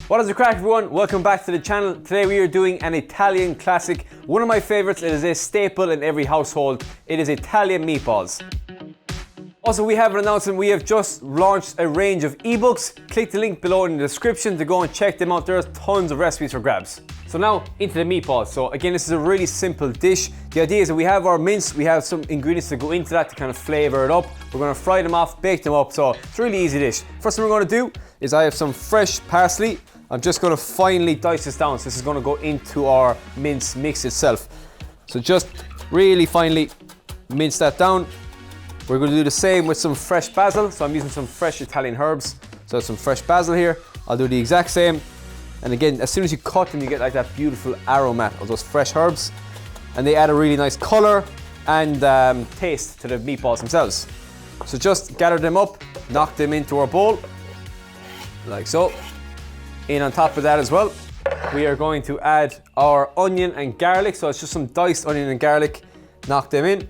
What is the crack, everyone? Welcome back to the channel. Today we are doing an Italian classic. One of my favorites. It is a staple in every household. It is Italian meatballs. Also, we have an announcement. We have just launched a range of ebooks. Click the link below in the description to go and check them out. There's tons of recipes for grabs. So now into the meatballs. So again, this is a really simple dish. The idea is that we have our mince, we have some ingredients to go into that to kind of flavor it up. We're gonna fry them off, bake them up. So it's a really easy dish. First thing we're gonna do is I have some fresh parsley. I'm just gonna finely dice this down. So this is gonna go into our mince mix itself. So just really finely mince that down. We're gonna do the same with some fresh basil. So I'm using some fresh Italian herbs. So some fresh basil here. I'll do the exact same. And again, as soon as you cut them, you get like that beautiful aromat of those fresh herbs. And they add a really nice color and taste to the meatballs themselves. So just gather them up, knock them into our bowl, like so. In on top of that as well, we are going to add our onion and garlic. So it's just some diced onion and garlic, knock them in.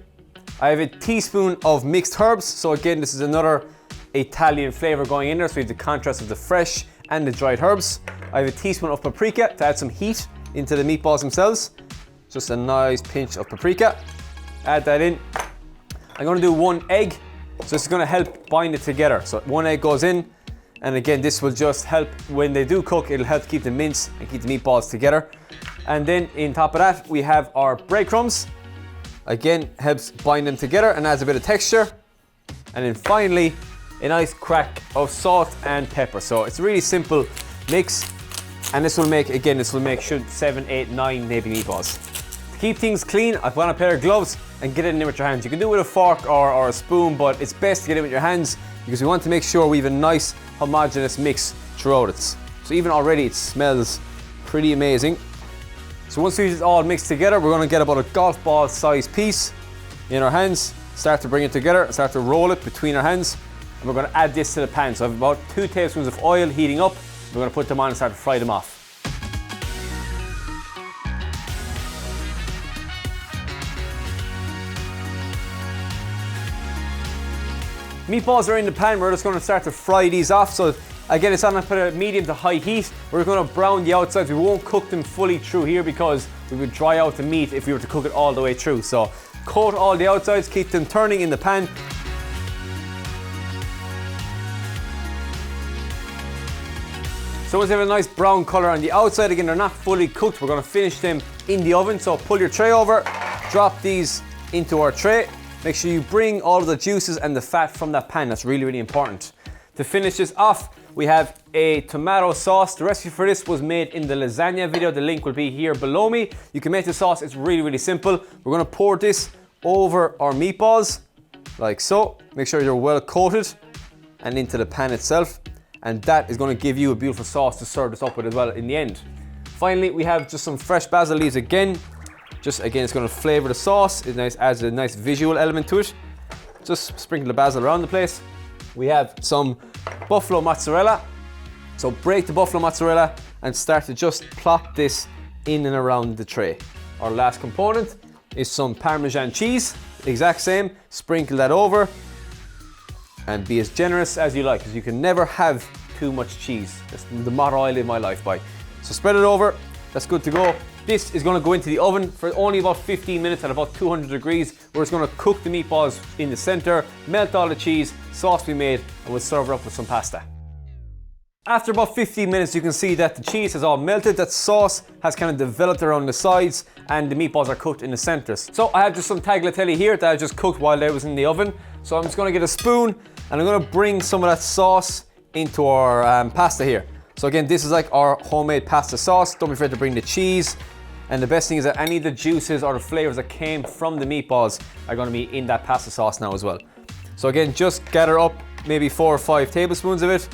I have a teaspoon of mixed herbs. So again, this is another Italian flavor going in there. So we have the contrast of the fresh and the dried herbs. I have a teaspoon of paprika to add some heat into the meatballs themselves. Just a nice pinch of paprika. Add that in. I'm gonna do 1 egg. So this is gonna help bind it together. So 1 egg goes in. And again, this will just help when they do cook, it'll help keep the mince and keep the meatballs together. And then on top of that, we have our breadcrumbs. Again, helps bind them together and adds a bit of texture. And then finally, a nice crack of salt and pepper. So it's a really simple mix. And this will make, again, 7, 8, 9 maybe meatballs. To keep things clean, I've got on a pair of gloves and get it in there with your hands. You can do it with a fork or a spoon, but it's best to get it with your hands because we want to make sure we have a nice homogeneous mix throughout it. So even already it smells pretty amazing. So once it's all mixed together, we're gonna get about a golf ball sized piece in our hands, start to bring it together, start to roll it between our hands, and we're gonna add this to the pan. So I have about 2 tablespoons of oil heating up. We're gonna put them on and start to fry them off. Meatballs are in the pan. We're just going to start to fry these off. So again, it's on a medium to high heat. We're going to brown the outsides. We won't cook them fully through here because we would dry out the meat if we were to cook it all the way through. So coat all the outsides, keep them turning in the pan. So once they have a nice brown color on the outside, again, they're not fully cooked. We're going to finish them in the oven. So pull your tray over, drop these into our tray. Make sure you bring all of the juices and the fat from that pan. That's really, really important. To finish this off, we have a tomato sauce. The recipe for this was made in the lasagna video. The link will be here below me. You can make the sauce. It's really, really simple. We're going to pour this over our meatballs, like so. Make sure you're well coated and into the pan itself. And that is going to give you a beautiful sauce to serve this up with as well in the end. Finally, we have just some fresh basil leaves again. Just again, it's going to flavor the sauce. It adds a nice visual element to it. Just sprinkle the basil around the place. We have some buffalo mozzarella. So break the buffalo mozzarella and start to just plop this in and around the tray. Our last component is some Parmesan cheese. Exact same. Sprinkle that over and be as generous as you like, because you can never have too much cheese. That's the motto I live my life by. So spread it over. That's good to go. This is going to go into the oven for only about 15 minutes at about 200 degrees. We're just going to cook the meatballs in the center, melt all the cheese, sauce we made, and we'll serve it up with some pasta. After about 15 minutes, you can see that the cheese has all melted, that sauce has kind of developed around the sides, and the meatballs are cooked in the centers. So I have just some tagliatelle here that I just cooked while they was in the oven. So I'm just going to get a spoon, and I'm going to bring some of that sauce into our pasta here. So again, this is like our homemade pasta sauce. Don't be afraid to bring the cheese. And the best thing is that any of the juices or the flavors that came from the meatballs are going to be in that pasta sauce now as well. So again, just gather up maybe 4 or 5 tablespoons of it.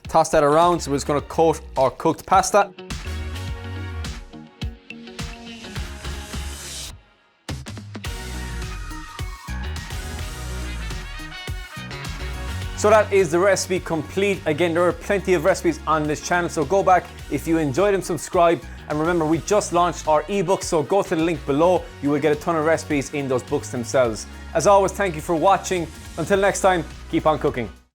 Toss that around. So we're just going to coat our cooked pasta. So that is the recipe complete. Again, there are plenty of recipes on this channel, so go back. If you enjoyed them, subscribe. And remember, we just launched our ebook, so go to the link below. You will get a ton of recipes in those books themselves. As always, thank you for watching. Until next time, keep on cooking.